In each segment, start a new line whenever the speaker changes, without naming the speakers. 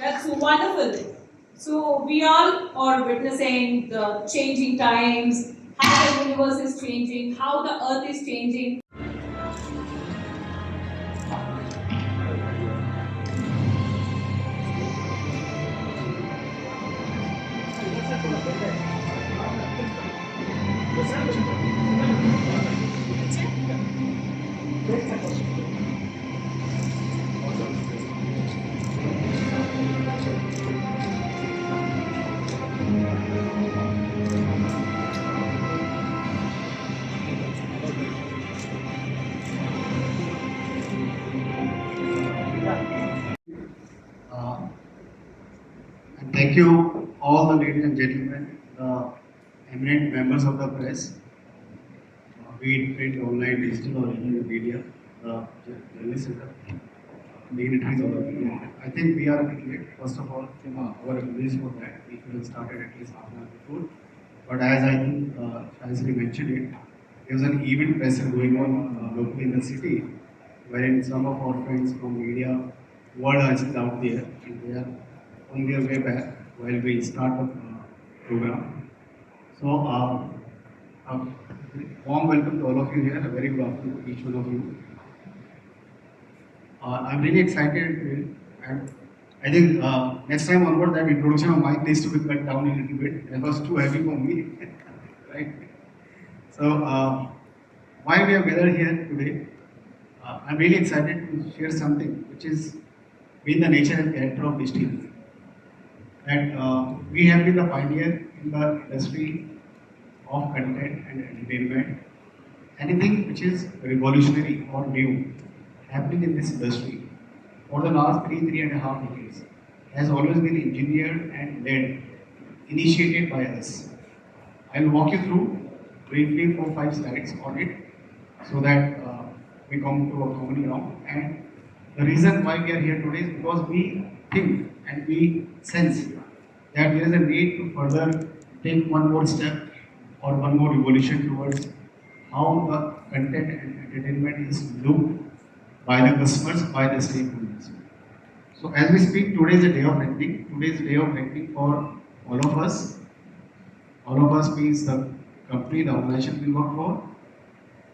That's wonderful. So we all are witnessing the changing times, how the universe is changing, how the earth is changing.
Uh, and thank you, all the ladies and gentlemen, the eminent members of the press, be it print, online, digital, or even media, the journalists and the dignitaries of the media. I think we are a bit late. First of all, our apologies for that. We could have started at least half an hour before. But as I think Shazri mentioned it, there was an event pressure going on locally in the city, wherein some of our friends from media were actually out there and they are on their way back while we start the program. So, warm welcome to all of you here. A very good afternoon to each one of you. I'm really excited, and I think next time onward that introduction of Mike needs to be cut down a little bit. That was too heavy for me, right? So, why we are gathered here today? I'm really excited to share something which is been the nature and character of this team. That we have been the pioneer in the industry of content and entertainment. Anything which is revolutionary or new happening in this industry for the last three and a half decades has always been engineered and led, initiated by us. I'll walk you through briefly 4 5 slides on it so that we come to a common ground. And the reason why we are here today is because we think and we sense that there is a need to further take one more step or one more evolution towards how the content and entertainment is looked by the customers, by the stakeholders. So as we speak, today is a day of reckoning. Today is a day of reckoning for all of us. All of us means the company, the organization we work for,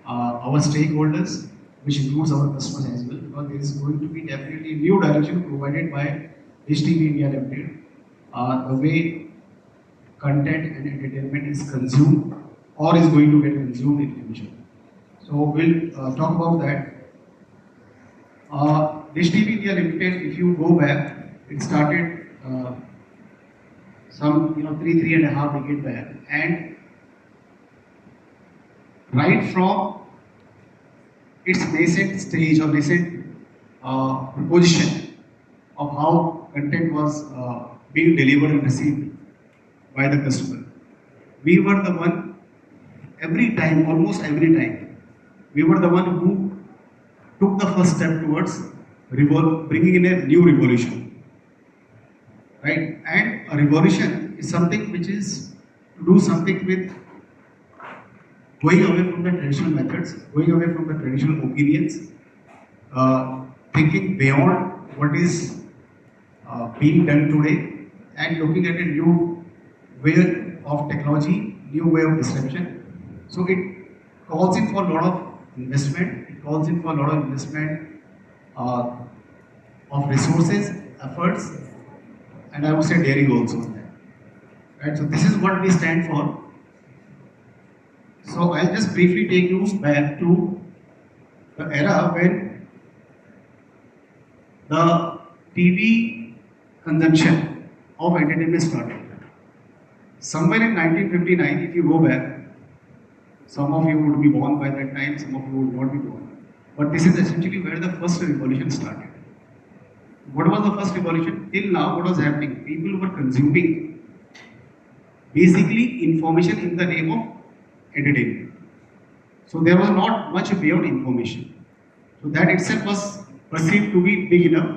our stakeholders, which includes our customers as well, because there is going to be definitely new direction provided by Dish TV India Limited, the way content and entertainment is consumed or is going to get consumed in future. So we'll talk about that. Dish TV India Limited, if you go back, it started some three and a half decade back, and right from its nascent stage or nascent position of how content was being delivered and received by the customer, we were the one every time, almost every time, we were the one who took the first step towards bringing in a new revolution, right? And a revolution is something which is to do something with going away from the traditional methods, going away from the traditional opinions, thinking beyond what is being done today, and looking at a new way of technology, new way of disruption. So it calls in for a lot of investment. It calls in for a lot of investment uh, of resources, efforts, and I would say daring also. Right. So this is what we stand for. So I'll just briefly take you back to the era when the TV consumption of entertainment started. Somewhere in 1959, if you go back, some of you would be born by that time, some of you would not be born. But this is essentially where the first revolution started. What was the first revolution? Till now, what was happening? People were consuming basically information in the name of entertainment. So there was not much beyond information. So that itself was perceived to be big enough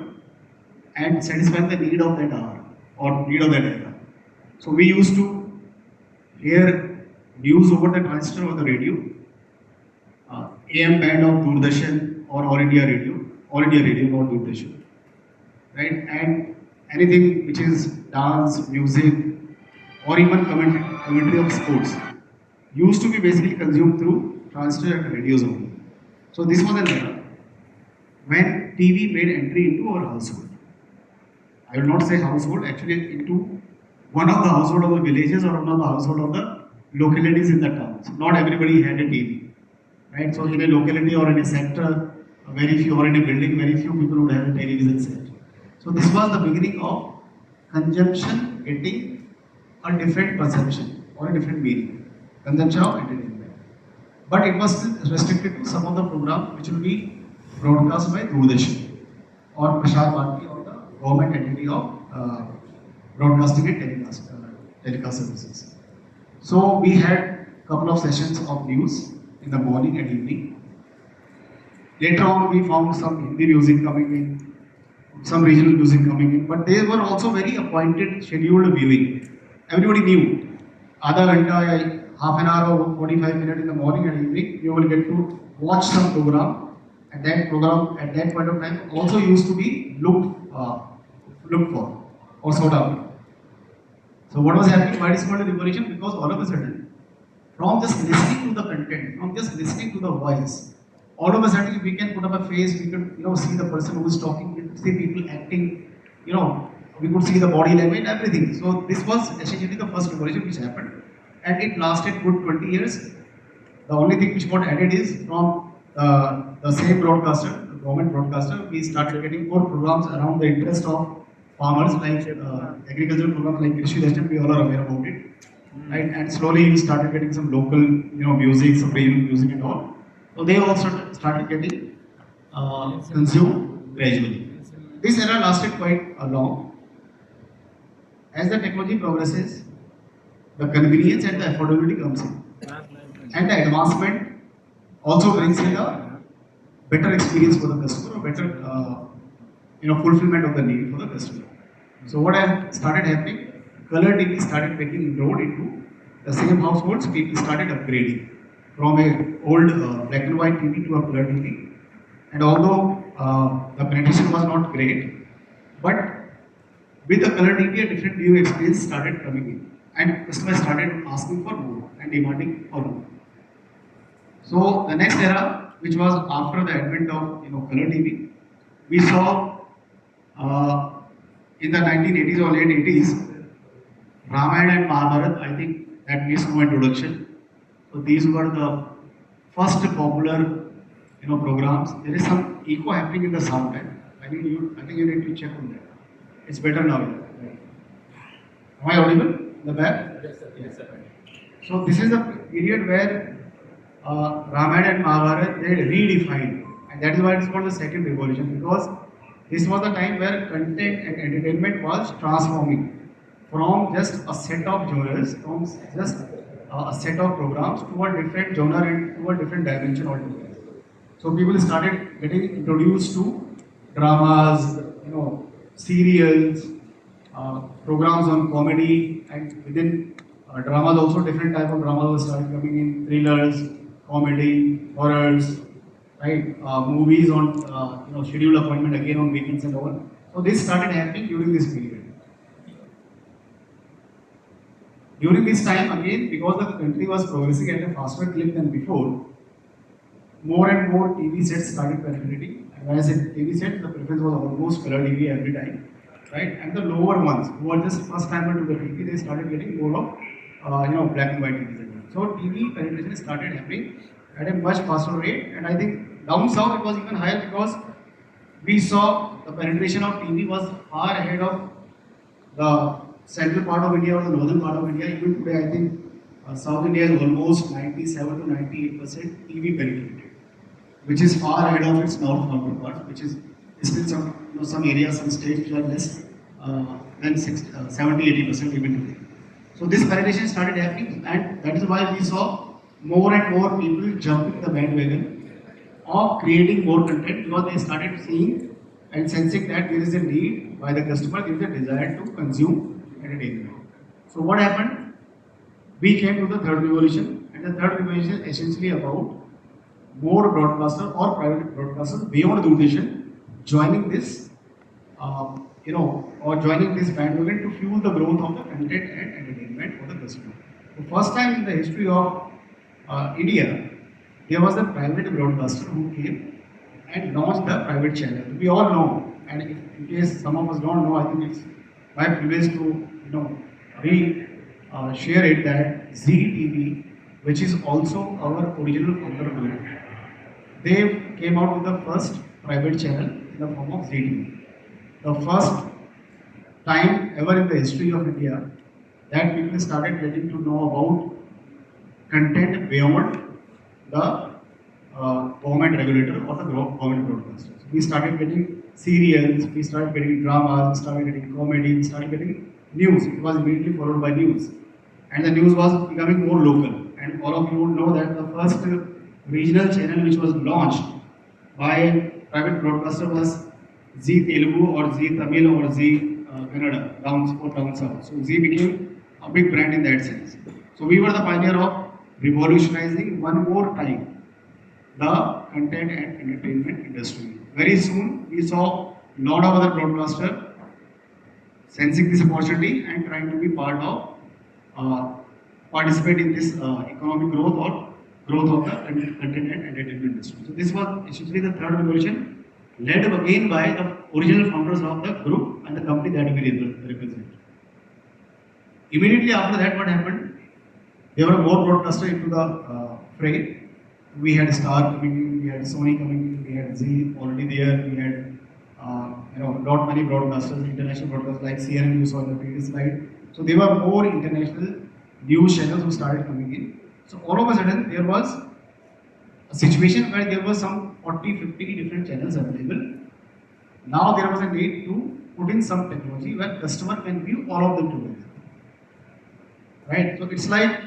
and satisfy the need of that hour or need of that era. So we used to hear news over the transistor or the radio, AM band of Doordarshan or All India Radio, not Doordarshan, right? And anything which is dance, music, or even commentary of sports used to be basically consumed through transistor and radios only. So this was an era when TV made entry into our household. I will not say household, actually into one of the household of the villages or one of the household of the localities in the towns. Not everybody had a TV, right? So in a locality or in a sector, very few, or in a building, very few people would have a television set. So this was the beginning of consumption getting a different perception or a different meaning. Consumption of entertainment. But it was still restricted to some of the programs which will be broadcast by Doordarshan or Prasar Bharati or the government entity of broadcasting and telecast services. So we had couple of sessions of news in the morning and evening. Later on, we found some Hindi music coming in, some regional music coming in, but they were also very appointed, scheduled viewing. Everybody knew. Aadha ghanta, half an hour or 45 minutes in the morning and evening, you will get to watch some program, and that program at that point of time also used to be looked for or sought out. So what was happening? Why it is called a revolution? Because all of a sudden, from just listening to the content, from just listening to the voice, all of a sudden we can put up a face, we could see the person who is talking, we could see people acting, we could see the body language, everything. So this was essentially the first revolution which happened, and it lasted good 20 years. The only thing which got added is from the same broadcaster, the government broadcaster, we started getting more programs around the interest of farmers, like agricultural programs like Krishi Lesson, we all are aware about it. Right? And slowly we started getting some local, music, some regional music and all. So they also started getting consumed gradually. This era lasted quite long. As the technology progresses, the convenience and the affordability comes in, and the advancement also brings in a better experience for the customer, or better, fulfillment of the need for the customer. So what started happening? Color TV started making inroad into the same households. People started upgrading from a old black and white TV to a color TV. And although the penetration was not great, but with the color TV, a different view experience started coming in, and customers started asking for more and demanding for more. So the next era, which was after the advent of color TV, we saw in the 1980s or late 80s, Ramayana and Mahabharata. I think that needs no introduction. So these were the first popular programs. There is some echo happening in the sound. I think you need to check on that. It's better now. Right? Am I audible in the back?
Yes, sir. Yes, sir.
So this is the period where Ramayana and Mahabharata they redefined, and that is why it's called the second revolution, because this was the time where content and entertainment was transforming from just a set of genres, from just a set of programs to a different genre and to a different dimension altogether. So people started getting introduced to dramas, serials, programs on comedy, and within dramas also different type of dramas started coming in: thrillers, comedy, horrors, right? Movies on scheduled appointment again on weekends and all. So this started happening during this period. During this time again, because the country was progressing at a faster clip than before, more and more TV sets started penetrating. And when I said TV sets, the preference was almost color TV every time, right? And the lower ones who were just first timer to the TV, they started getting more of black and white TVs again. So TV penetration started happening at a much faster rate, and I think down south it was even higher because we saw the penetration of TV was far ahead of the central part of India or the northern part of India. Even today, I think South India is almost 97 to 98% TV penetrated, which is far ahead of its north counterparts, which is still some areas, some states which are less than 70-80% even today. So this penetration started happening, and that is why we saw more and more people jumping the bandwagon of creating more content, because they started seeing and sensing that there is a need by the customer, there is a desire to consume entertainment. So what happened? We came to the third revolution, and the third revolution is essentially about more broadcasters or private broadcasters beyond Doordarshan joining this or joining this bandwagon to fuel the growth of the content and entertainment for the customer. The first time in the history of India, there was a private broadcaster who came and launched the private channel. We all know, and if, in case some of us don't know, I think it's my privilege to re share it that ZTV, which is also our original founder group, they came out with the first private channel in the form of ZTV. The first time ever in the history of India that people started getting to know about content beyond the government regulator or the government broadcasters. We started getting serials, we started getting dramas, we started getting comedy, we started getting news. It was immediately followed by news. And the news was becoming more local. And all of you would know that the first regional channel which was launched by a private broadcaster was Z Telugu or Z Tamil or Z Kannada, down south. So Z became a big brand in that sense. So we were the pioneer of revolutionizing one more time the content and entertainment industry. Very soon we saw a lot of other broadcasters sensing this opportunity and trying to be part of participate in this economic growth or growth of the content and entertainment industry. So this was essentially the third revolution, led again by the original founders of the group and the company that we represent. Immediately after that, what happened? There were more broadcasters into the fray. We had Star coming in, we had Sony coming in, we had Z already there, we had not many broadcasters, international broadcasters like CNN you saw in the previous slide. So there were more international news channels who started coming in. So all of a sudden there was a situation where there were some 40, 50 different channels available. Now there was a need to put in some technology where customer can view all of them together. Right? So it's like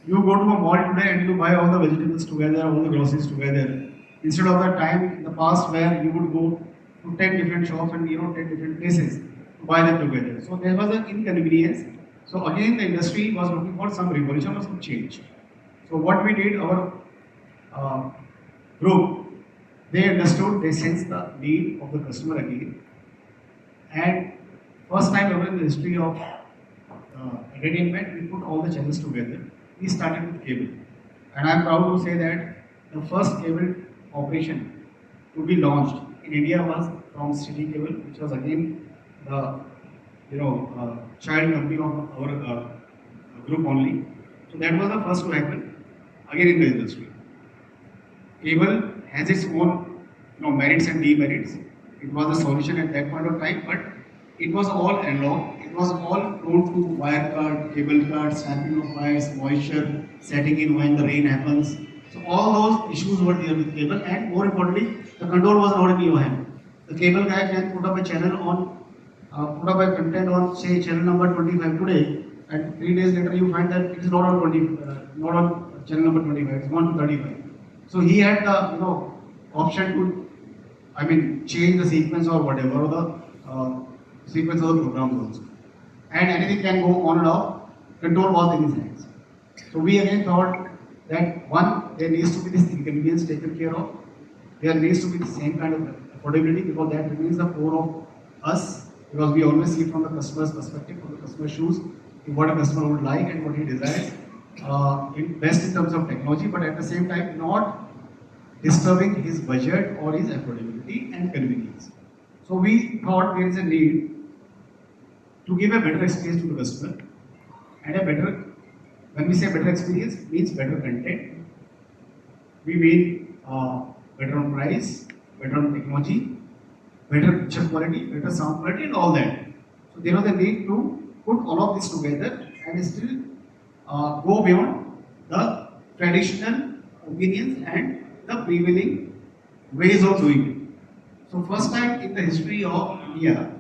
you go to a mall today and you buy all the vegetables together, all the groceries together. Instead of the time in the past where you would go to 10 different shops and 10 different places to buy them together. So there was an inconvenience. So again the industry was looking for some revolution or some change. So what we did, our group, they understood, they sensed the need of the customer again. And first time ever in the history of entertainment, we put all the channels together. We started with cable. And I'm proud to say that the first cable operation to be launched in India was from City Cable, which was again the child company of our group only. So that was the first to happen again in the industry. Cable has its own merits and demerits. It was a solution at that point of time, but it was all analog. It was all prone to wire cut, cable cut, snapping of wires, moisture, setting in when the rain happens. So all those issues were there with cable, and more importantly, the control was not in your hand. The cable guy can put up a channel on, put up a content on say channel number 25 today, and 3 days later you find that it is not on not on channel number 25. It's gone to 35. So he had the option to, change the sequence or whatever, or the sequence of the programs also. And anything can go on and off. Control was in his hands. So we again thought that one, there needs to be this inconvenience taken care of. There needs to be the same kind of affordability, because that remains the core of us. Because we always see from the customer's perspective, from the customer's shoes, what a customer would like and what he desires. Best in terms of technology, but at the same time not disturbing his budget or his affordability and convenience. So we thought there is a need to give a better experience to the customer, and a better, when we say better experience, means better content. We mean better on price, better on technology, better picture quality, better sound quality, and all that. So there was a need to put all of this together and still go beyond the traditional opinions and the prevailing ways of doing it. So first time in the history of India,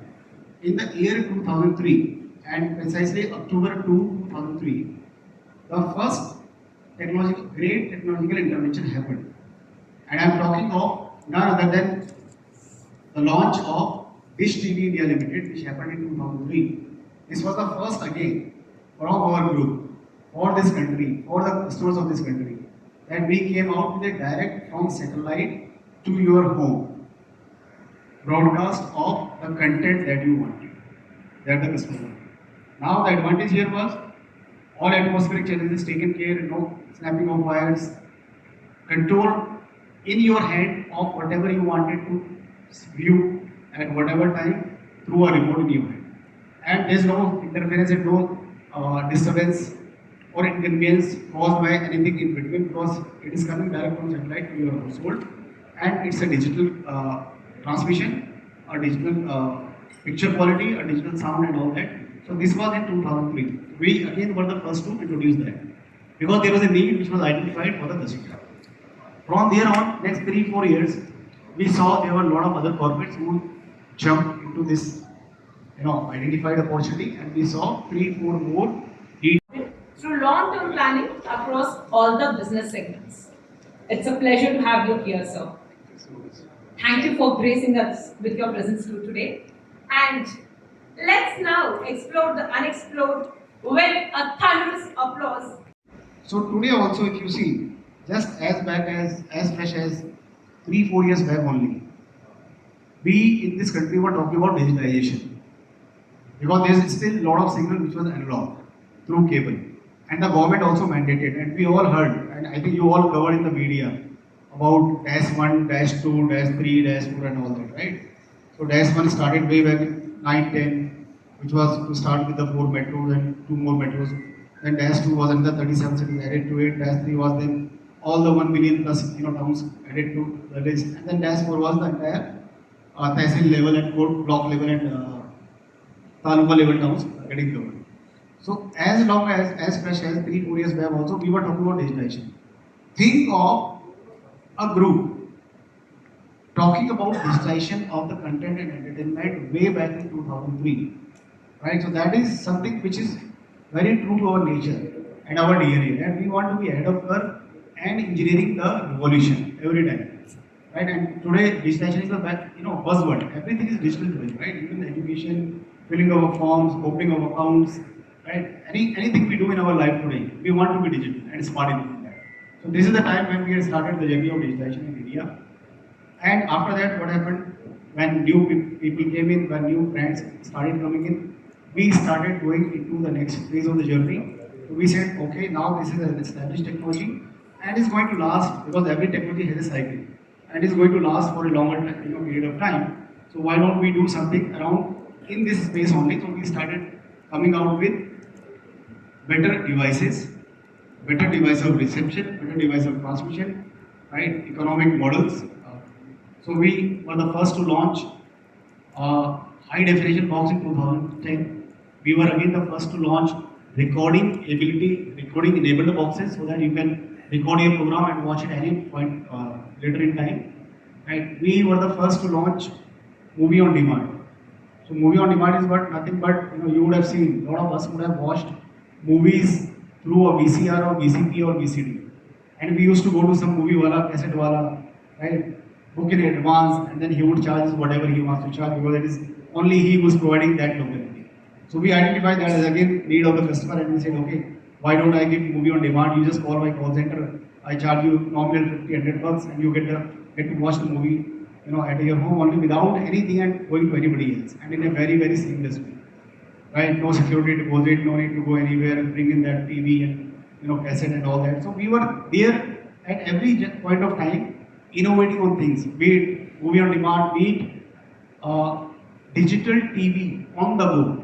in the year 2003, and precisely October 2, 2003, the first great technological intervention happened. And I am talking of none other than the launch of Dish TV India Limited, which happened in 2003. This was the first again from our group, for this country, for the customers of this country, that we came out with a direct from satellite to your home broadcast of the content that you wanted, that the customer wanted. Now the advantage here was all atmospheric changes is taken care, no snapping of wires, control in your hand of whatever you wanted to view at whatever time through a remote in your hand. And there's no interference and no disturbance or inconvenience caused by anything in between because it is coming direct from satellite to your household and it's a digital transmission, a digital picture quality, a digital sound and all that. So this was in 2003. We again were the first to introduce that because there was a need which was identified for the customer. From there on, next 3-4 years, we saw there were a lot of other corporates who jumped into this, identified opportunity, and we saw 3-4 more
through long-term planning across all the business segments. It's a pleasure to have you here, sir. Thank you for gracing us with your presence today. And let's now explore the unexplored with a thunderous applause.
So today also, if you see, just as fresh as 3-4 years back only, we in this country were talking about digitalization because there is still a lot of signal which was analog through cable, and the government also mandated, and we all heard, and I think you all covered in the media about dash 1, dash 2, dash 3, dash 4, and all that, right? So dash 1 started way back in 9-10, which was to start with the 4 metros and 2 more metros. Then dash 2 was another 37 cities added to it. Dash 3 was then all the 1 million plus towns added to the list. And then dash 4 was the entire tehsil level and code block level and taluka level towns getting covered. So as long as fresh as 3-4 years back also, we were talking about digitization. Think of a group talking about digitization of the content and entertainment way back in 2003, right? So that is something which is very true to our nature and our DNA, and we want to be ahead of curve and engineering the revolution every time, right? And today digitization is a buzzword. Everything is digital today, right? Even education, filling of forms, opening of accounts, right? Anything we do in our life today, we want to be digital and smart in that. So this is the time when we had started the journey of digitization in India. And after that, what happened? When new people came in, when new brands started coming in, we started going into the next phase of the journey. So we said, okay, now this is an established technology and it's going to last because every technology has a cycle and it's going to last for a longer period of time. So why don't we do something around in this space only? So we started coming out with better devices, better device of reception, better device of transmission, right? Economic models. So we were the first to launch high definition box in 2010. We were again the first to launch recording enabled boxes so that you can record your program and watch it any point later in time. And we were the first to launch movie on demand. So movie on demand is nothing but you would have seen, a lot of us would have watched movies through a VCR or VCP or VCD. And we used to go to some movie wala, cassette wala, right? Book in advance, and then he would charge whatever he wants to charge because it is only he who is providing that locality. So we identified that as again need of the customer, and we said, okay, why don't I give movie on demand? You just call my call center. I charge you nominal 50-100 bucks, and you get to watch the movie, at your home only without anything and going to anybody else, and in a very very seamless way, right? No security deposit, no need to go anywhere, bring in that TV and cassette and all that. So we were there at every point of time, innovating on things, be it movie on demand, be it digital TV on the go.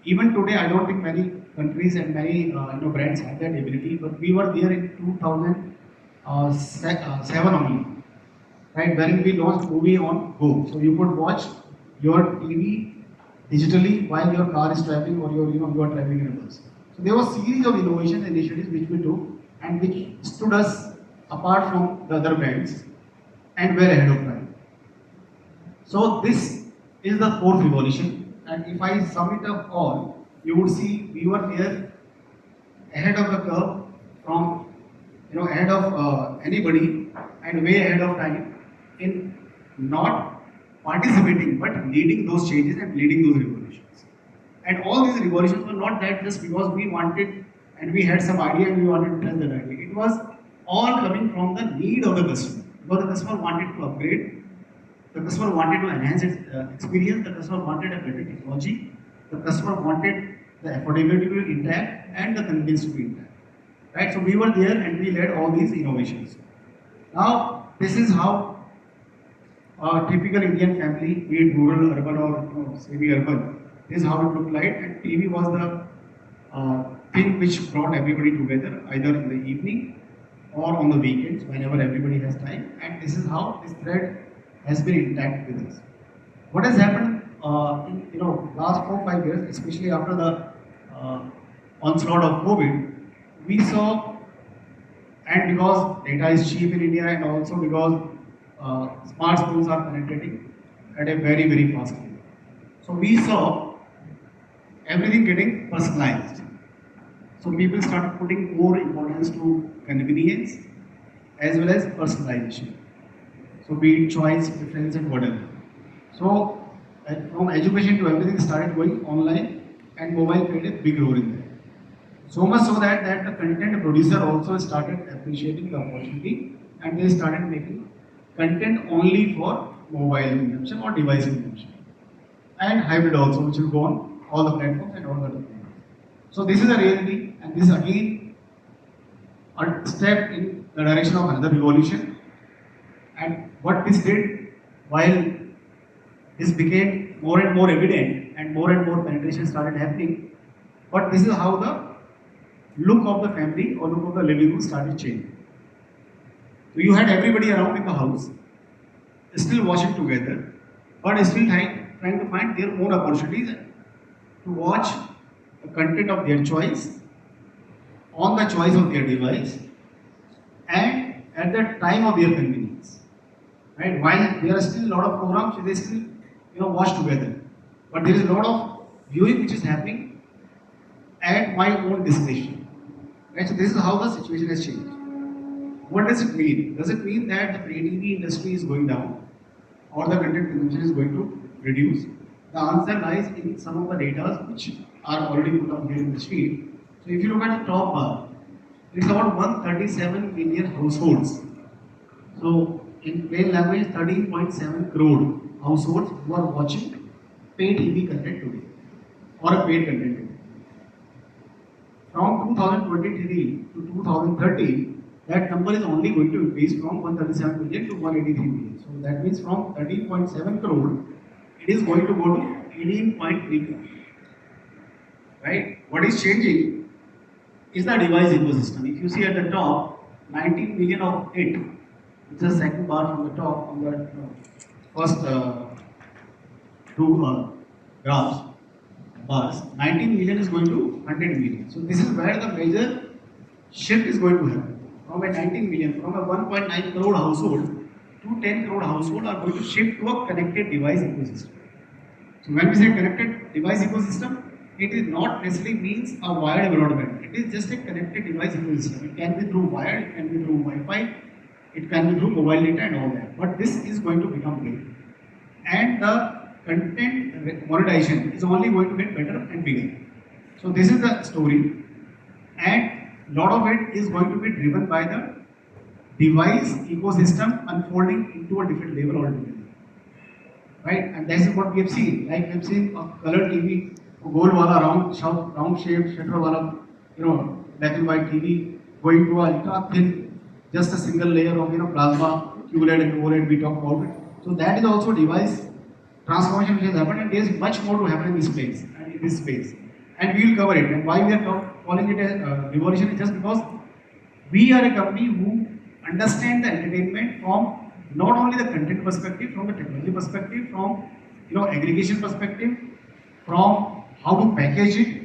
Even today, I don't think many countries and many brands have that ability, but we were there in 2007 only, right? Wherein we launched movie on go, so you could watch your TV digitally while your car is traveling or you are traveling in a bus. So there was a series of innovation initiatives which we took and which stood us apart from the other brands and were ahead of time. So this is the fourth revolution, and if I sum it up all, you would see we were there ahead of the curve from ahead of anybody and way ahead of time in not participating but leading those changes and leading those revolutions. And all these revolutions were not that just because we wanted and we had some idea and we wanted to tell that idea. It was all coming from the need of the customer. Because the customer wanted to upgrade, The customer wanted to enhance its experience. The customer wanted a better technology. The customer wanted the affordability to be intact and the convenience to be intact. Right? So we were there and we led all these innovations. Now, this is how a typical Indian family, be it rural, urban, or semi-urban, this is how it looked like. And TV was the thing which brought everybody together, either in the evening or on the weekends, whenever everybody has time. And this is how this thread has been intact with us. What has happened in last 4-5 years, especially after the onslaught of COVID, we saw, and because data is cheap in India, and also because smartphones are penetrating at a very, very fast rate. So we saw everything getting personalized. So people started putting more importance to convenience as well as personalization. So be it choice, preference, and whatever. So from education to everything started going online, and mobile played a big role in that. So much so that the content producer also started appreciating the opportunity, and they started making content only for mobile consumption or device consumption, and hybrid also, which will go on all the platforms and all the other platforms. So this is a reality, and this is again a step in the direction of another revolution. And what this did, while this became more and more evident and more penetration started happening, but this is how the look of the family or look of the living room started changing. So you had everybody around in the house, still watching together, but still trying to find their own opportunities to watch the content of their choice, on the choice of their device, and at the time of their convenience. Right? While there are still a lot of programs, they still watch together, but there is a lot of viewing which is happening at my own discretion. Right? So this is how the situation has changed. What does it mean? Does it mean that the creativity industry is going down or the content consumption is going to reduce? The answer lies in some of the data which are already put up here in the sheet. So if you look at the top bar, it's about 137 million households. So in plain language, 13.7 crore households who are watching paid TV content today or a paid content today. From 2023 to 2030, that number is only going to increase from 137 million to 183 million. So that means from 13.7 crore, it is going to go to 18.3 crore. Right? What is changing is the device ecosystem. If you see at the top, 19 million of it, it's the second bar from the top on the first two graphs, bars, 19 million is going to 100 million. So this is where the major shift is going to happen. From a 19 million, from a 1.9 crore household to 10 crore household are going to shift to a connected device ecosystem. So when we say connected device ecosystem, it is not necessarily means a wired broadband. It is just a connected device ecosystem. It can be through wired, it can be through Wi-Fi, it can be through mobile data and all that. But this is going to become big. And the content monetization is only going to get better and bigger. So this is the story. And a lot of it is going to be driven by the device ecosystem unfolding into a different level altogether. Right? And that is what we have seen. Like we have seen a color TV, gold wala round shaped shutter wala, black and white TV going to a ultra thin, just a single layer of plasma, QLED and OLED. We talk about it. So that is also device transformation which has happened, and there is much more to happen in this space and in this space. And we will cover it. And why we are calling it a revolution is just because we are a company who understand the entertainment from not only the content perspective, from the technology perspective, from aggregation perspective, from how to package it,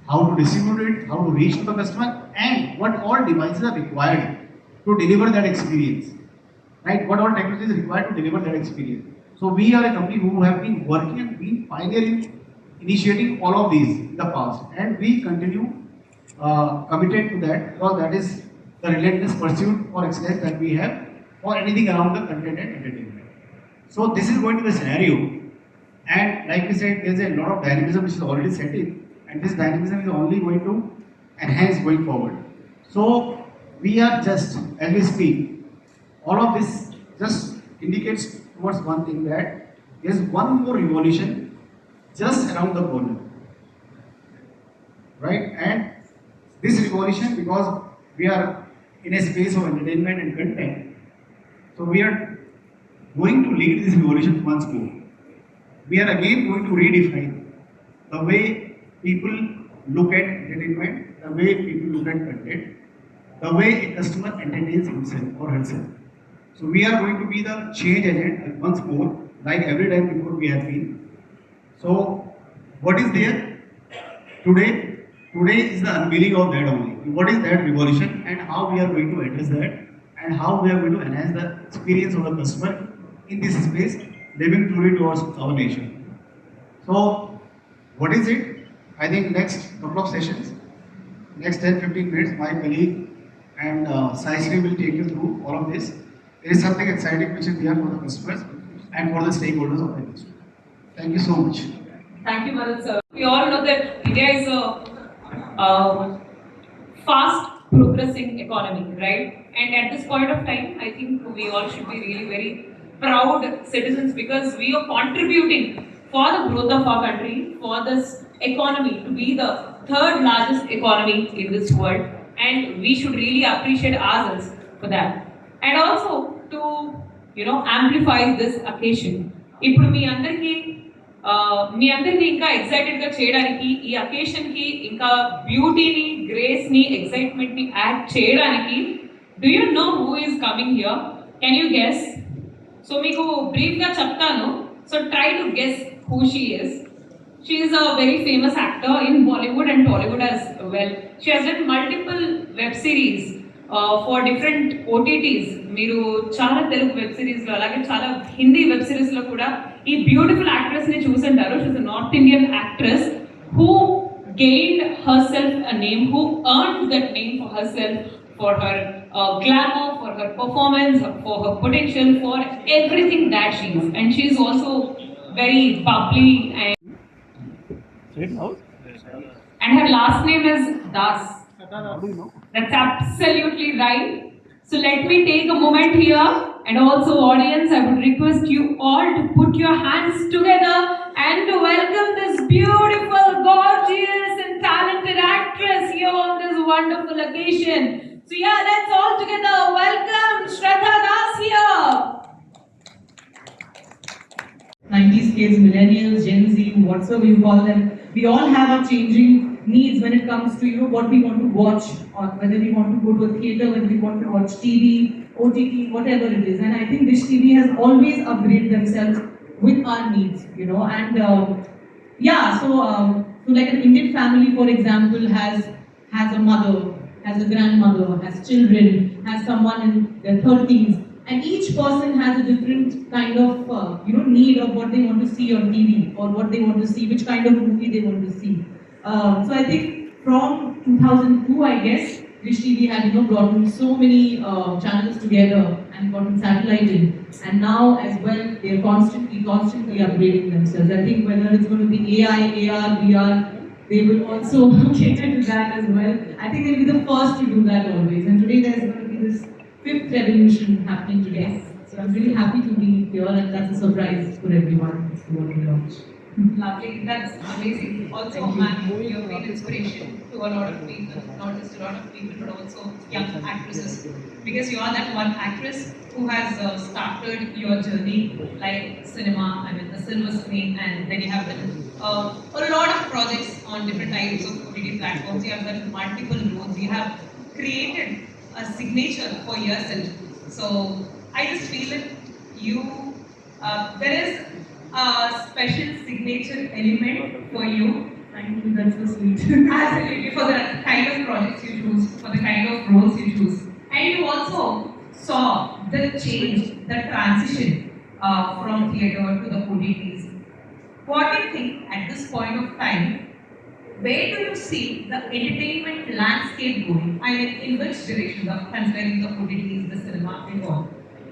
how to distribute it, how to reach to the customer, and what all devices are required to deliver that experience. Right? What all technology is required to deliver that experience. So we are a company who have been working and been pioneering, initiating all of these in the past, and we continue committed to that, because that is the relentless pursuit for excellence that we have for anything around the content and entertainment. So this is going to be a scenario, and like we said, there is a lot of dynamism which is already set in, and this dynamism is only going to enhance going forward. So we are just, as we speak, all of this just indicates towards one thing, that there is one more revolution just around the corner, right? And this revolution, because we are in a space of entertainment and content, so we are going to lead this revolution once more. We are again going to redefine the way people look at entertainment, the way people look at content, the way a customer entertains himself or herself. So we are going to be the change agent once more, like every time before we have been. So what is there today? Today is the unveiling of that only. What is that revolution, and how we are going to address that, and how we are going to enhance the experience of the customer in this space, living truly towards our nation. So what is it? I think next couple of sessions, next 10-15 minutes, my colleague and Saishri will take you through all of this. There is something exciting which is there for the customers and for the stakeholders of the industry. Thank you so much.
Thank you, Manoj sir. We all know that India is a fast progressing economy, right? And at this point of time, I think we all should be really very proud citizens, because we are contributing for the growth of our country, for this economy to be the third largest economy in this world, and we should really appreciate ourselves for that. And also to amplify this occasion. ఇప్పుడు మీ అందరినీ ఇంకా ఎక్సైటెడ్గా చేయడానికి, ఈ అకేషన్కి ఇంకా బ్యూటీని, గ్రేస్ని, ఎక్సైట్మెంట్ని add చేయడానికి, do you know who is coming here? Can you guess? So మీకు బ్రీఫ్గా చెప్తాను. So try to guess who she is. She is a very famous actor in Bollywood and Tollywood as well. She has done multiple web series for different OTTs. మీరు చాలా Telugu web సిరీస్లో, అలాగే చాలా Hindi web సిరీస్లో కూడా ఈ బ్యూటిఫుల్ యాక్ట్రెస్ని చూసుంటారు. She's a north Indian actress who gained herself a name, who earned that name for herself, for her glamour, for her performance, for her potential, for everything that she is. And she is also very bubbly and her last name is Das. That's absolutely right. So let me take a moment here, and also audience, I would request you all to put your hands together and to welcome this beautiful, gorgeous and talented actress here on this wonderful occasion. So yeah, let's all together welcome Shraddha Das here.
90s kids, millennials, Gen Z, whatsoever you call them, we all have our changing needs when it comes to what we want to watch, or whether we want to go to a theatre, whether we want to watch TV, OTT, whatever it is. And I think Dish TV has always upgraded themselves with our needs, And so like an Indian family, for example, has a mother, has a grandmother, has children, has someone in their 30s. And each person has a different kind of, need of what they want to see on TV, or what they want to see, which kind of movie they want to see. So I think from 2002, I guess, Dish TV had, brought so many channels together and gotten satellite in. And now as well, they are constantly upgrading themselves. I think whether it's going to be AI, AR, VR, they will also cater to that as well. I think they'll be the first to do that always. And today there's going to be this 5th revolution happening today. So I'm really happy to be here, and that's a surprise for everyone. It's going to launch.
Lovely, that's amazing. Also, man, you've been inspiration to a lot of people, not just a lot of people, but also young actresses. Because you are that one actress who has started your journey like cinema, the silver screen, and then you have done a lot of projects on different types of OTT platforms. You have done multiple roles. You have created a signature for yourself. So I just feel that there is a special signature element for you.
Thank you, that's so sweet.
Absolutely, for the kind of projects you choose, for the kind of roles you choose. And you also saw the change, the transition from theatre to the OTTs. What do you think at this point of time? Where do you see the entertainment landscape going? In which direction, considering the OTTs, the cinema, and all?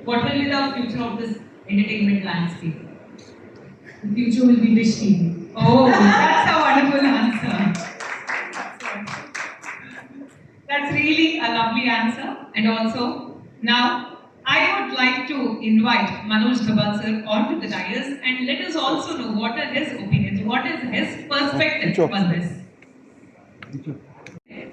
What will be the future of this entertainment landscape?
The future will be Dish TV.
Oh, that's a wonderful answer. That's really a lovely answer. And also, now I would would like to invite Manoj sir onto the dais and let us also know what are his opinions, what is his perspective on this.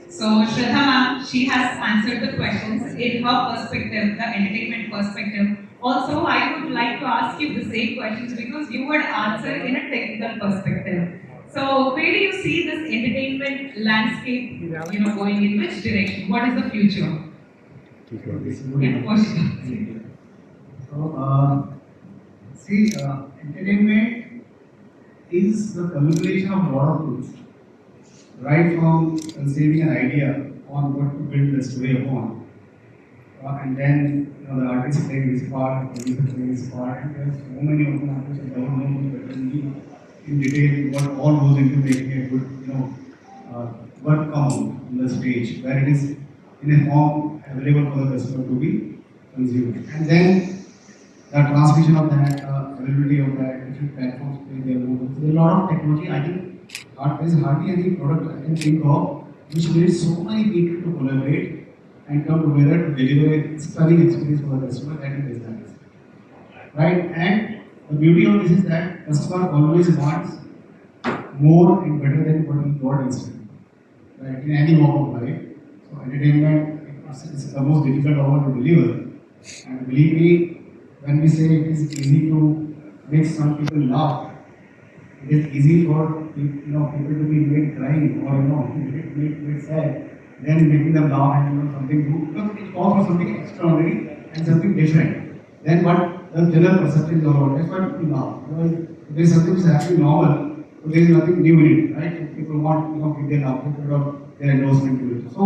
So Shraddha ma'am, she has answered the questions in her perspective, the entertainment perspective. Also, I would like to ask you the same questions because you would answer in a technical perspective. So, where do you see this entertainment landscape, going in which direction? What is the future? Yeah, for sure.
So, entertainment is the culmination of a lot of things. Right from conceiving an idea on what to build the story upon, and then the artist playing his part, the producer playing his part, and there are so many open artists who don't know much better than me in detail what all goes into making a good, work come on the stage, where it is in a form available for the customer to be consumed. And then the transmission of that, availability of that, different platforms play their role. So there is a lot of technology. I think there is hardly any product I can think of which needs so many people to collaborate and come together to deliver a stunning experience for the customer that it is that. Right? And the beauty of this is that customer always wants more and better than what he got instantly. Right? In any walk of life. So entertainment is the most difficult hour to deliver. And believe me, when we say it is easy to make some people laugh, it is easy for people to be made crying or made sad, then making them laugh and something good, because it calls for something extraordinary and something different than what the general perception is all about. That's why people laugh. Because if there is something which is happening normal, so there is nothing new in it, right? If people want give their love, put up their endorsement to it. So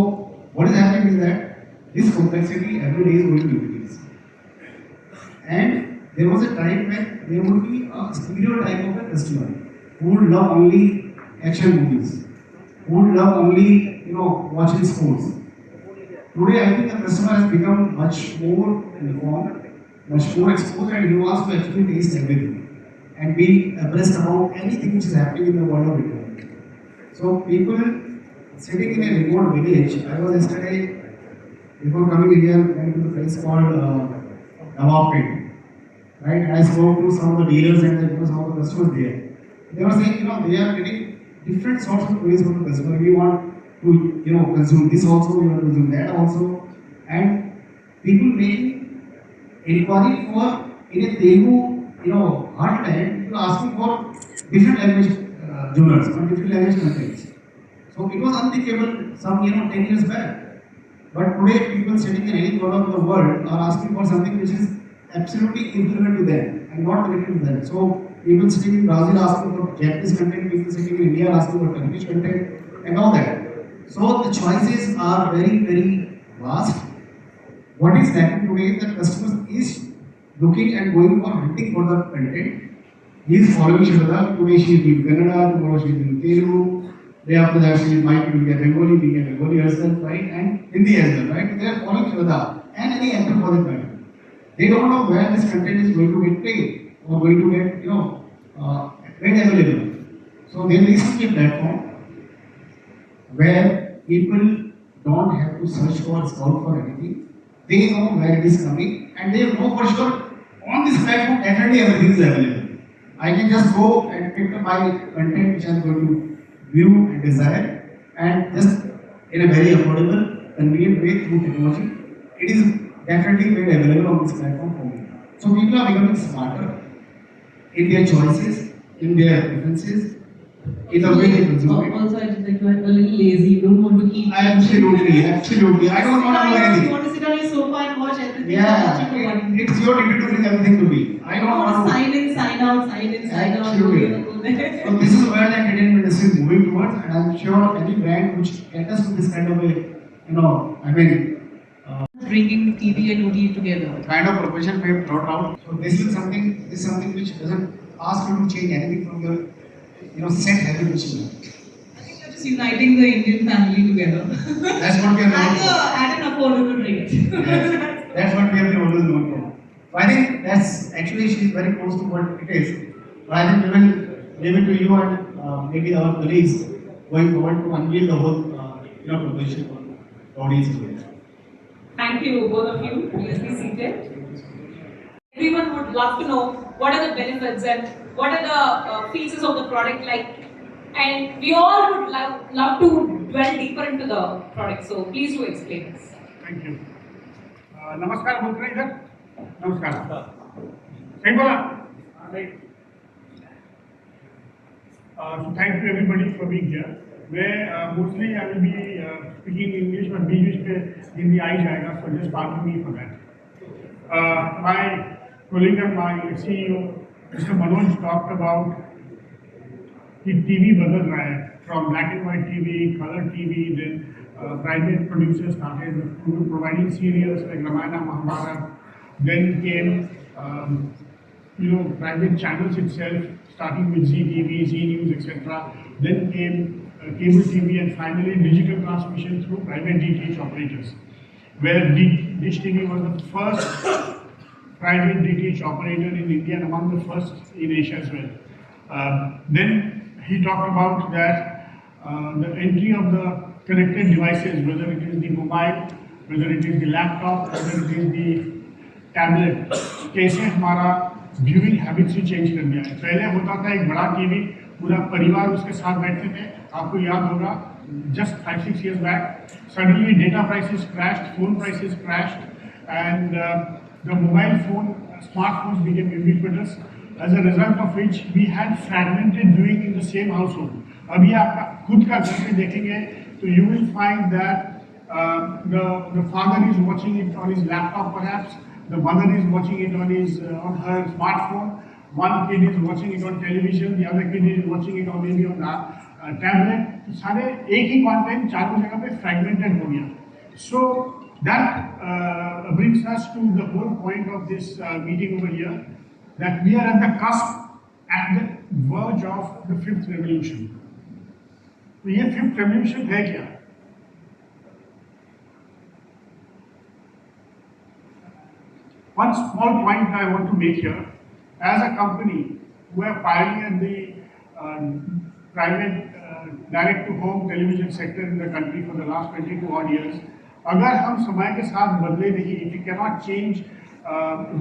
what is happening is that this complexity every day is going to increase. And there was a time when there would be a stereotype of a customer who would love only action movies, who would love only watching sports. Today, I think the customer has become much more informed, much more exposed, and he wants to actually taste everything and be abreast about anything which is happening in the world of entertainment. So people sitting in a remote village. I was yesterday before coming here, went to the place called Dobhai, right? And I spoke to some of the dealers and some of the customers there. They were saying, they are getting different sorts of queries from the customer. We want to, consume this also, we want to consume that also. And people making inquiry for, in a Telugu, heartland, people asking for different language journals or different language contents. So it was unthinkable some, 10 years back. But today, people sitting in any corner of the world are asking for something which is absolutely irrelevant to them and not related to them. So people sitting in Brazil asking for Japanese content, people sitting in India asking for Turkish content, and all that. So the choices are very, very vast. What is happening today is that customers is looking and going for hunting for the content. He is following Shraddha. Today she is doing Kannada, tomorrow she is doing Telugu. Day after that she might be doing Bengali, being a Bengali herself, right? And Hindi as well, right? They are following Shraddha and any actor for that matter. They don't know where this content is going to get played or going to get, made available. So there needs to be a platform where people don't have to search for, scout for anything. They know where it is coming and they know for sure on this platform definitely everything is available. I can just go and pick up my content which I am going to view and desire and just in a very affordable, convenient way through technology. It is definitely made available on this platform for me. So people are becoming smarter in their choices, in their preferences, in the way they consume it.
Also, I just like you are a little lazy. You don't want to keep.
Absolutely. I don't want to know anything.
You want to sit on your sofa and watch everything.
Yeah, it's your duty to bring everything to me. I don't want to
sign in, sign out, sign in, sign out.
Absolutely. So this is where the entertainment industry is moving towards, and I'm sure any brand which caters to this kind of a,
bringing TV and OT together.
kind of profession we have brought out. So this is something which doesn't ask you to change anything from your set habit which you have.
I think you're just uniting the Indian family together.
That's what we are known for.
At an affordable rate.
Yes, that's what we have been always known for. So I think that's actually she's very close to what it is. But I think we will leave it to you and maybe our colleagues going forward to unveil the whole proposition for the audience today.
Thank you, both of you. Please be seated. Everyone would love to know what are the benefits and what are the features of the product like. And we all would love to dwell deeper into the product. So please do explain this.
Thank you नमस्कार बोल रहे हैं इधर नमस्कार सही बोला right so thank you everybody for being here मैं mostly I will be speaking English but बीच पे हिंदी आ ही जाएगा so just pardon me for that my colleague and my CEO Mr. Manoj talked about कि टीवी बदल रहा है from black and white TV, color TV, then private producers started providing serials like Ramayana, Mahabharata. Then came private channels itself, starting with ZTV, Z News, etc. Then came cable TV and finally digital transmission through private DTH operators, where Dish TV was the first private DTH operator in India and among the first in Asia as well. Then he talked about that the entry of the connected devices, whether it is the mobile, whether it is the laptop, whether it is the tablet, कैसे हमारा viewing habits ही change कर दिया है. पहले होता था एक बड़ा टीवी, पूरा परिवार उसके साथ बैठते थे. आपको याद होगा, just 5-6 years back, suddenly data prices crashed, phone prices crashed, and the mobile phone, smartphones became ubiquitous. As a result of which we had fragmented viewing in the same household. अभी आप खुद का घर पे देखेंगे तो you will find that the father is watching it on his laptop perhaps, the mother is watching it on her smartphone, one kid is watching it on television, the other kid is watching it on maybe on tablet. तो सारे एक ही content चारों जगह पे fragmented हो गया. So that brings us to the whole point of this meeting over here. That we are at the cusp, at the verge of the fifth revolution. तो ये fifth revolution है क्या? One small point I want to make here, as a company who have pioneered the private direct-to-home television sector in the country for the last 22 odd years, अगर हम समय के साथ बदले नहीं, if we cannot change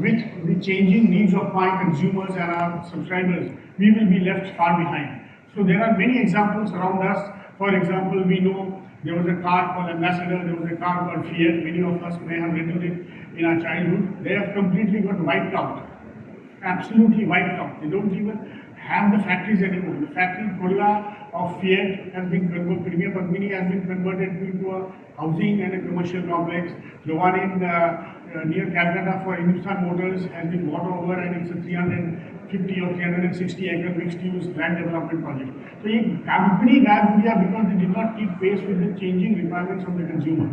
with the changing needs of my consumers and our subscribers, we will be left far behind. So there are many examples around us. For example, we know there was a car called Ambassador, there was a car called Fiat. Many of us may have ridden it in our childhood. They have completely got wiped out, absolutely wiped out. They don't even have the factories anymore. The factory Kola of Fiat has been converted, Premier Padmini has been converted into a housing and a commercial complex. The one in near Calcutta for Hindustan Motors has been bought over and it's a 350 or 360 acre mixed use land development project. So a company गायब हो गया because they did not keep pace with the changing requirements of the consumer.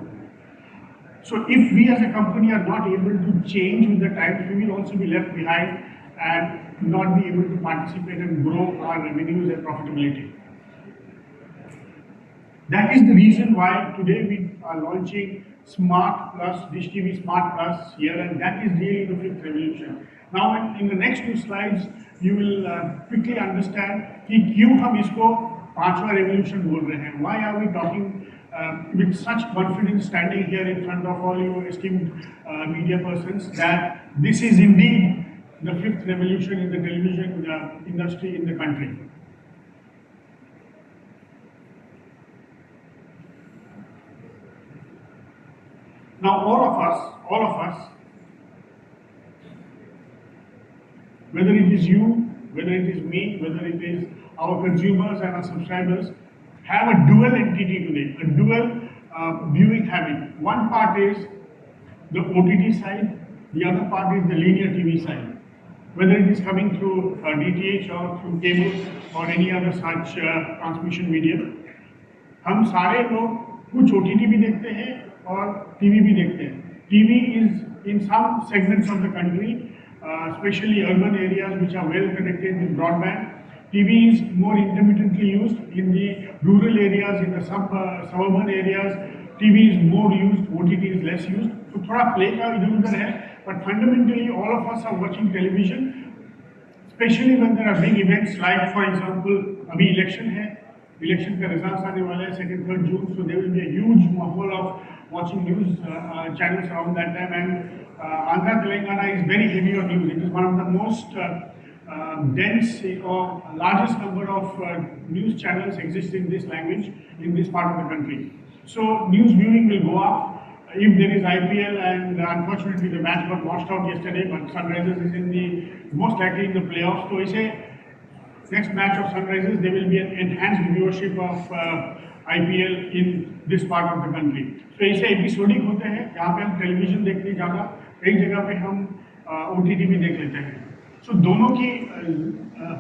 So if we as a company are not able to change with the times, we will also be left behind and not be able to participate and grow our revenues and profitability. That is the reason why today we are launching Smart Plus, Dish TV Smart Plus here, and that is really the fifth revolution. Now in the next two slides, you will quickly understand कि क्यों हम इसको पांचवा revolution बोल रहे हैं. Why are we talking with such confidence standing here in front of all you esteemed media persons that this is indeed the fifth revolution in the television industry in the country. Now all of us, whether it is you, whether it is me, whether it is our consumers and our subscribers, have a dual entity today, a dual viewing habit. One part is the OTT side, the other part is the linear TV side. Whether it is coming through DTH or through cable or any other such transmission medium, हम सारे लोग कुछ OTT भी देखते हैं और TV भी देखते हैं. TV is in some segments of the country, especially urban areas which are well connected with broadband. TV is more intermittently used in the rural areas, in the suburban areas. TV is more used, OTT is less used. So थोड़ा play का इधर-उधर है, but fundamentally all of us are watching television, especially when there are big events like, for example, अभी election है. Election का results आने वाला है 2nd, 3rd June, so there will be a huge माहौल of watching news channels around that time, and Andhra Telangana is very heavy on news. It is one of the most dense or largest number of news channels exist in this language in this part of the country. So news viewing will go up. If there is IPL and unfortunately the match got washed out yesterday, but Sunrisers is in the most likely in the playoffs. So I say next match of Sunrisers there will be an enhanced viewership of IPL in this part of the country. So ऐसे episodic होते हैं जहाँ पे हम television देखते हैं ज़्यादा, कई जगह पे हम OTT भी देख लेते हैं. So दोनों की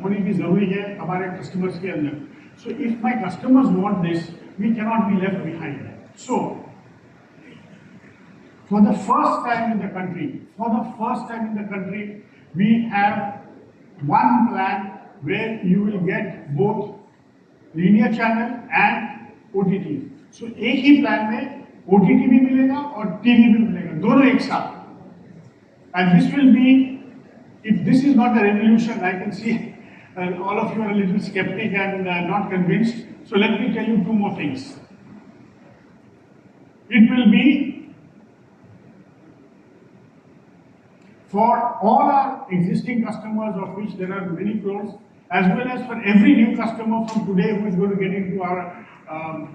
होने की ज़रूरी है हमारे कस्टमर्स के अंदर. So if my customers want this, we cannot be left behind. So for the first time in the country, we have one plan where you will get both linear channel and OTT. So एक ही plan में OTT भी मिलेगा और TV भी मिलेगा, दोनों एक साथ. And this will be, if this is not a revolution, I can see all of you are a little skeptic and not convinced. So let me tell you two more things. It will be for all our existing customers, of which there are many crores, as well as for every new customer from today who is going to get into our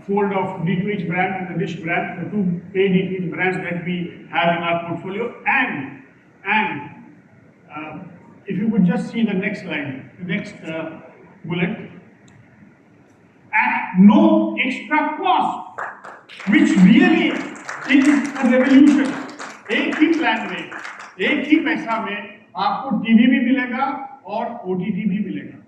fold of D2H brand and the Dish brand, the two paid D2H brands that we have in our portfolio. And if you could just see the next slide, the next bullet, at no extra cost, which really is a revolution. एक ही plan में, एक ही पैसा में आपको TV भी मिलेगा और OTT भी मिलेगा.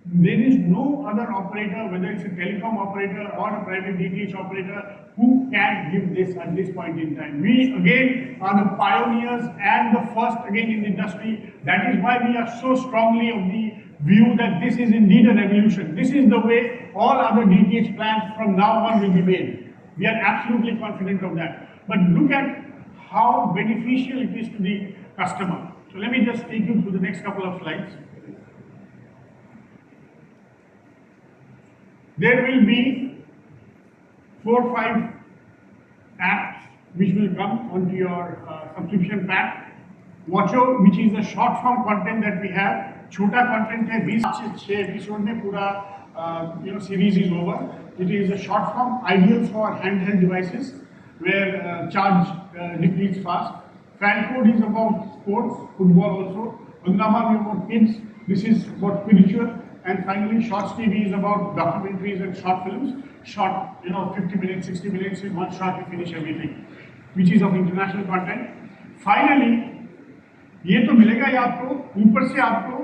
There is no other operator, whether it's a telecom operator or a private DTH operator, who can give this at this point in time. We again are the pioneers and the first again in the industry. That is why we are so strongly of the view that this is indeed a revolution. This is the way all other DTH plans from now on will be made. We are absolutely confident of that. But look at how beneficial it is to the customer. So let me just take you through the next couple of slides. There will be 4 or 5 apps which will come onto your subscription pack. Watcho, which is the short form content that we have. Chota content है 20 episode में पूरा series is over. It is a short form ideal for handheld devices where charge depletes fast. Fan code is about sports, football also. Hungama is about kids. This is about spiritual. And finally, Shorts TV is about documentaries and short films. Short, 50 minutes, 60 minutes, in one shot you finish everything, which is of international content. Finally, ये तो मिलेगा ही आपको, ऊपर से आपको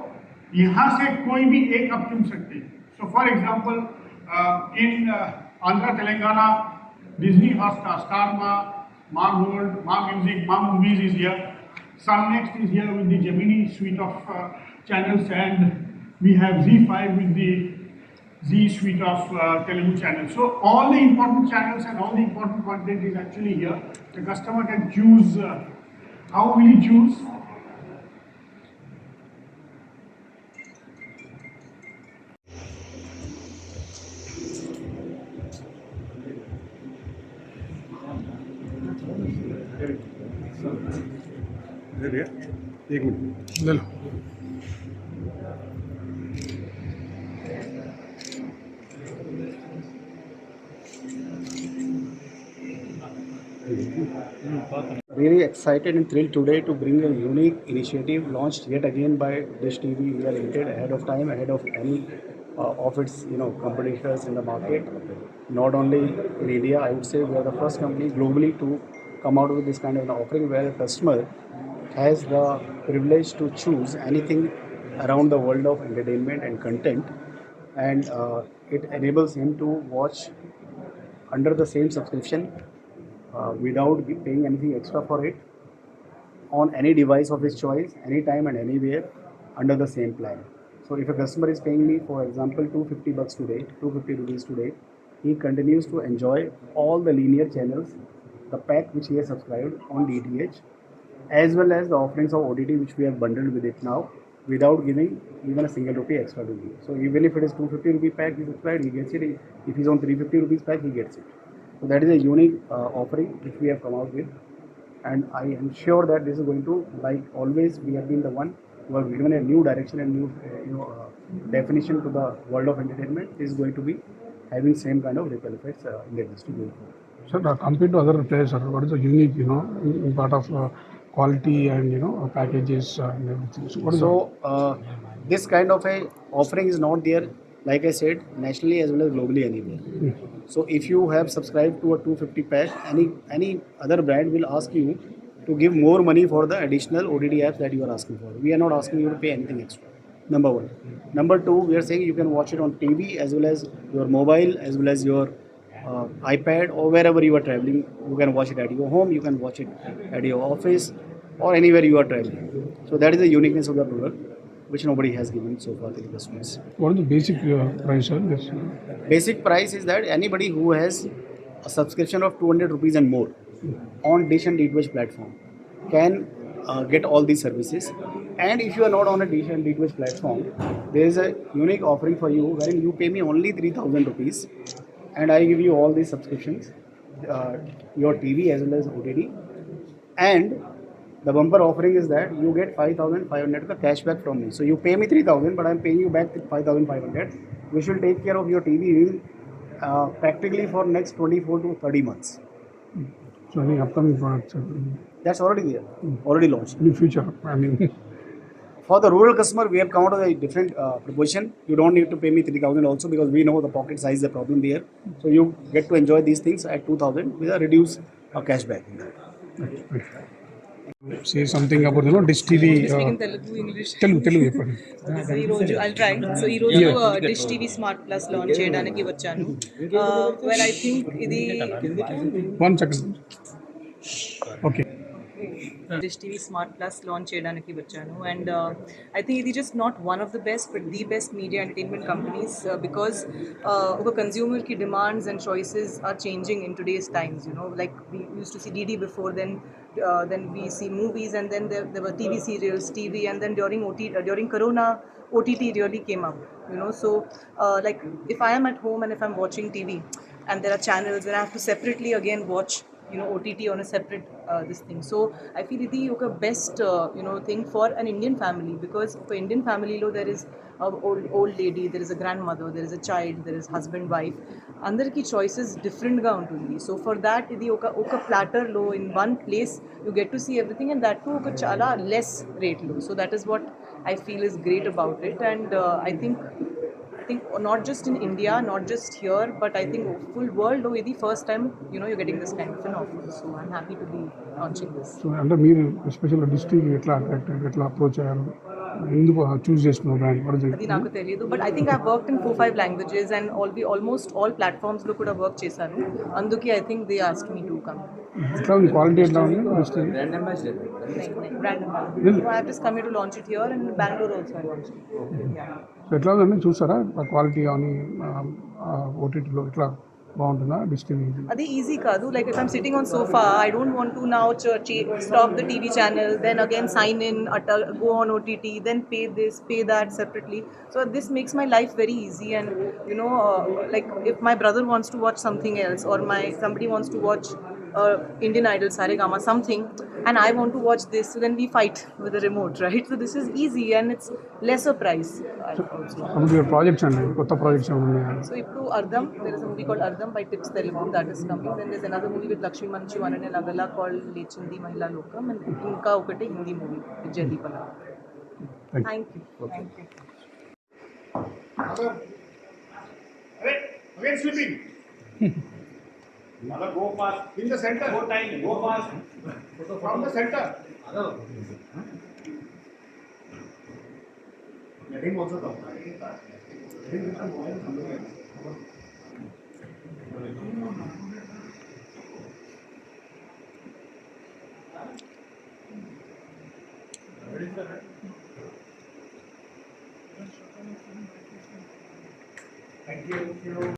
यहाँ से कोई भी एक आप चुन सकते हैं. So for example, in Andhra Telangana, Disney.Hotstar, Starma, Margold, Mar Music, Mar Movies is here. Sunnext is here with the Gemini suite of channels, and we have Z5 with the Z suite of Telugu channels. So all the important channels and all the important content is actually here. The customer can choose. How will he choose?
एक minute ले लो.
Really excited and thrilled today to bring a unique initiative launched yet again by Dish TV India Limited ahead of time, ahead of any of its competitors in the market. Not only in India, I would say we are the first company globally to come out with this kind of an offering where a customer has the privilege to choose anything around the world of entertainment and content, and it enables him to watch under the same subscription without paying anything extra for it on any device of his choice, anytime and anywhere under the same plan. So if a customer is paying me, for example, $250 today, 250 rupees today, he continues to enjoy all the linear channels, the pack which he has subscribed on DTH, as well as the offerings of OTT which we have bundled with it now, without giving even a single rupee extra to me. So even if it is 250 rupee pack he subscribed, he gets it. If he's on 350 rupees pack, he gets it. So that is a unique offering which we have come out with. and I am sure that this is going to, like always, we have been the one who have given a new direction and new definition to the world of entertainment. This is going to be having same kind of ripple effects in the industry going forward.
Sir, compared to other players, sir, what is the unique, in part of quality and packages and everything? So, what is
This kind of a offering is not there, like I said, nationally as well as globally anywhere. So if you have subscribed to a 250 pack, any other brand will ask you to give more money for the additional OTT apps that you are asking for. We are not asking you to pay anything extra. Number one. Number two, we are saying you can watch it on TV as well as your mobile as well as your iPad or wherever you are traveling. You can watch it at your home, you can watch it at your office or anywhere you are traveling. So that is the uniqueness of the product, which nobody has given so far to the customers.
what is the basic price, sir? Yes.
Basic price is that anybody who has a subscription of 200 rupees and more on Dish and DTH platform can get all these services. And if you are not on a Dish and DTH platform, there is a unique offering for you wherein you pay me only 3,000 rupees and I give you all these subscriptions, your TV as well as OTT. And the bumper offering is that you get 5,500 ka cashback from me. So you pay me 3,000, but I'm paying you back 5,500, which will take care of your TV practically for next 24 to 30 months.
So any upcoming products
That's already there, already launched.
in the future? I mean,
For the rural customer, we have come out with a different proposition. You don't need to pay me 3,000 also because we know the pocket size is a problem there. So you get to enjoy these things at 2,000 with a reduced cashback.
say something about Dish TV.
Speaking Telugu, English.
Telugu చెప్పండి.
So ఈ రోజు I'll try. So ఈ రోజు dish TV smart plus launch చేయడానికి వచ్చాను. Where I think ఇది
1 second. Okay.
Dish TV smart plus launch చేయడానికి వచ్చాను అండ్ ఐ థింక్ ఇది just not one of the best but the best media entertainment companies because ఒక కన్జ్యూమర్కి demands and choices are changing in today's times like we use to see DD before then we see movies and then there were TV serials, TV, and then during Corona, OTT really came up, so like if I am at home and if I'm watching TV and there are channels, then I have to separately again watch OTT on a separate this thing. So I feel it is a best thing for an Indian family because for Indian family there is a old lady, there is a grandmother, there is a child, there is husband, wife. అందరికి choices డిఫరెంట్గా ఉంటుంది so for that ఇది ఒక ప్లాటర్లో in one place you get to see everything and that to ఒక చాలా less రేట్లో so that is what I feel is great about it and I think not just in India, not just here, but I think full world, ఇది first time you're getting this kind of an offer. So I'm happy to be launching this.
So అంటే మీరు special Dish TV ఎట్లా approach అయ్యారు ఎందుకు choose చేసుకున్న brand
అది నాకు తెలియదు but I think I work in 4-5 languages and almost all ప్లాట్ఫామ్స్లో కూడా వర్క్ చేశాను అందుకే I think they asked me to come
ఎట్లా ఉంది క్వాలిటీ ఎట్లా ఉంది Dish TV
brand ambassador. I have just come here to launch it here and in Bangalore also I launched it. Yeah.
So ఎట్లా ఉందండి చూసారా quality కానీ ఓటీటీలో ఎట్లా బాగుంటుందా డిష్ టీవీ
అది ఈజీ కాదు like if I'm sitting on sofa I don't want to now stop the TV channel then again sign in go on OTT then pay that separately so this makes my life very easy and like if my brother wants to watch something else or somebody wants to watch Indian Idol, Saregama, something, and I want to watch this, so then we fight with the remote, right? So this is easy and it's lesser price.
Complete projects అండి కొత్త projects ఉన్నాయా
So ఇప్పుడు Ardham, there is a movie called Ardham by Tips Telugu that is coming. Then there's another movie with Lakshmi Manchu and Nagala called Lechindi Mahila Lokam and inka okate Hindi movie with Jaideep Pala. Thank you. Thank you.
Again slipping. Go fast. In the center. Go time. Go fast. From the center.
Let him also talk.
Thank you.